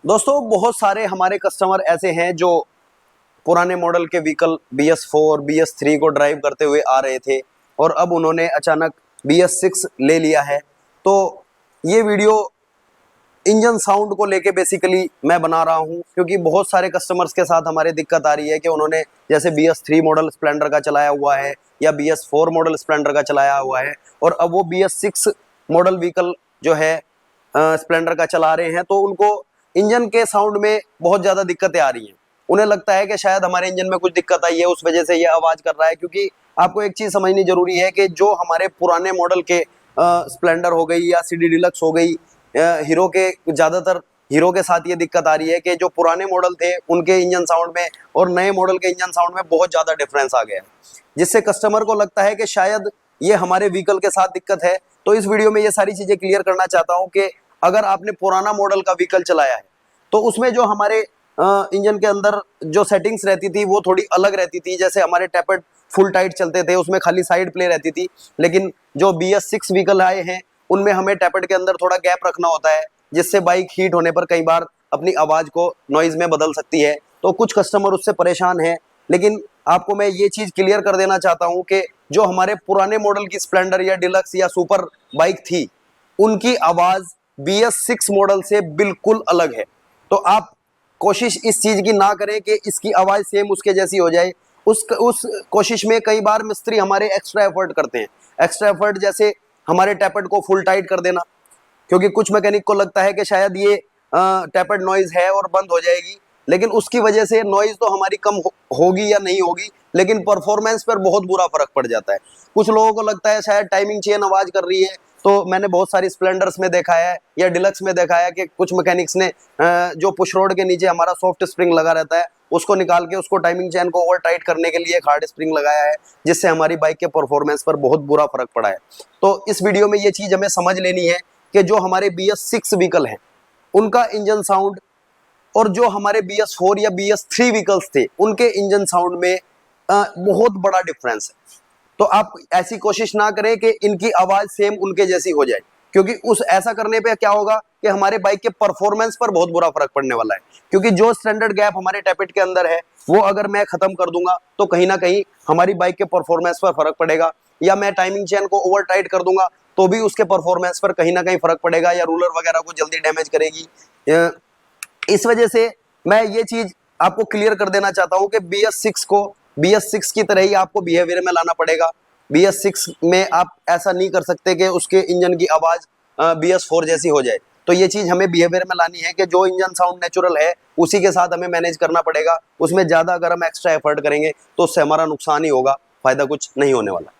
दोस्तों बहुत सारे हमारे कस्टमर ऐसे हैं जो पुराने मॉडल के व्हीकल BS4 BS3 को ड्राइव करते हुए आ रहे थे और अब उन्होंने अचानक BS6 ले लिया है। तो ये वीडियो इंजन साउंड को लेके बेसिकली मैं बना रहा हूँ, क्योंकि बहुत सारे कस्टमर्स के साथ हमारे दिक्कत आ रही है कि उन्होंने जैसे BS3 मॉडल स्प्लेंडर का चलाया हुआ है या BS4 मॉडल स्प्लेंडर का चलाया हुआ है और अब वो BS6 मॉडल व्हीकल जो है स्प्लेंडर का चला रहे हैं, तो उनको इंजन के साउंड में बहुत ज़्यादा दिक्कतें आ रही हैं। उन्हें लगता है कि शायद हमारे इंजन में कुछ दिक्कत आई है, उस वजह से ये आवाज़ कर रहा है। क्योंकि आपको एक चीज़ समझनी जरूरी है कि जो हमारे पुराने मॉडल के स्प्लेंडर हो गई या CD डिलक्स हो गई, हीरो के ज़्यादातर हीरो के साथ ये दिक्कत आ रही है कि जो पुराने मॉडल थे उनके इंजन साउंड में और नए मॉडल के इंजन साउंड में बहुत ज़्यादा डिफरेंस आ गया है, जिससे कस्टमर को लगता है कि शायद ये हमारे व्हीकल के साथ दिक्कत है। तो इस वीडियो में ये सारी चीज़ें क्लियर करना चाहता हूँ कि अगर आपने पुराना मॉडल का व्हीकल चलाया है तो उसमें जो हमारे इंजन के अंदर जो सेटिंग्स रहती थी वो थोड़ी अलग रहती थी। जैसे हमारे टैपेड फुल टाइट चलते थे, उसमें खाली साइड प्ले रहती थी, लेकिन जो BS6 व्हीकल आए हैं उनमें हमें टैपेड के अंदर थोड़ा गैप रखना होता है, जिससे बाइक हीट होने पर कई बार अपनी आवाज़ को नॉइज़ में बदल सकती है। तो कुछ कस्टमर उससे परेशान हैं, लेकिन आपको मैं ये चीज़ क्लियर कर देना चाहता हूँ कि जो हमारे पुराने मॉडल की स्प्लेंडर या डिलक्स या सुपर बाइक थी उनकी आवाज़ BS6 मॉडल से बिल्कुल अलग है। तो आप कोशिश इस चीज़ की ना करें कि इसकी आवाज़ सेम उसके जैसी हो जाए। उस कोशिश में कई बार मिस्त्री हमारे एक्स्ट्रा एफर्ट करते हैं। एक्स्ट्रा एफर्ट जैसे हमारे टैपेड को फुल टाइट कर देना, क्योंकि कुछ मैकेनिक को लगता है कि शायद ये टैपेड नॉइज़ है और बंद हो जाएगी, लेकिन उसकी वजह से नॉइज़ तो हमारी कम होगी या नहीं होगी, लेकिन परफॉर्मेंस पर बहुत बुरा फर्क पड़ जाता है। कुछ लोगों को लगता है शायद टाइमिंग चेन आवाज़ कर रही है। तो मैंने बहुत सारी स्प्लेंडर्स में देखा है या डिलक्स में देखा है कि कुछ मैकेनिक्स ने जो पुश रोड के नीचे हमारा सॉफ्ट स्प्रिंग लगा रहता है उसको निकाल के उसको टाइमिंग चेन को ओवर टाइट करने के लिए एक हार्ड स्प्रिंग लगाया है, जिससे हमारी बाइक के परफॉर्मेंस पर बहुत बुरा फर्क पड़ा है। तो इस वीडियो में ये चीज़ हमें समझ लेनी है कि जो हमारे BS6 व्हीकल हैं उनका इंजन साउंड और जो हमारे BS4 या BS3 व्हीकल्स थे उनके इंजन साउंड में बहुत बड़ा डिफरेंस है। तो आप ऐसी कोशिश ना करें कि इनकी आवाज़ सेम उनके जैसी हो जाए, क्योंकि उस ऐसा करने पे क्या होगा कि हमारे बाइक के परफॉर्मेंस पर बहुत बुरा फर्क पड़ने वाला है। क्योंकि जो स्टैंडर्ड गैप हमारे टैपेट के अंदर है वो अगर मैं खत्म कर दूंगा तो कहीं ना कहीं हमारी बाइक के परफॉर्मेंस पर फर्क पड़ेगा, या मैं टाइमिंग चेन को ओवर टाइट कर दूंगा तो भी उसके परफॉर्मेंस पर कहीं ना कहीं फर्क पड़ेगा, या रूलर वगैरह को जल्दी डैमेज करेगी। इस वजह से मैं ये चीज आपको क्लियर कर देना चाहता हूं कि BS6 को BS6 की तरह ही आपको बिहेवियर में लाना पड़ेगा। BS6 में आप ऐसा नहीं कर सकते कि उसके इंजन की आवाज़ BS4 जैसी हो जाए। तो ये चीज़ हमें बिहेवियर में लानी है कि जो इंजन साउंड नेचुरल है उसी के साथ हमें मैनेज करना पड़ेगा। उसमें ज़्यादा अगर हम एक्स्ट्रा एफर्ट करेंगे तो उससे हमारा नुकसान ही होगा, फ़ायदा कुछ नहीं होने वाला।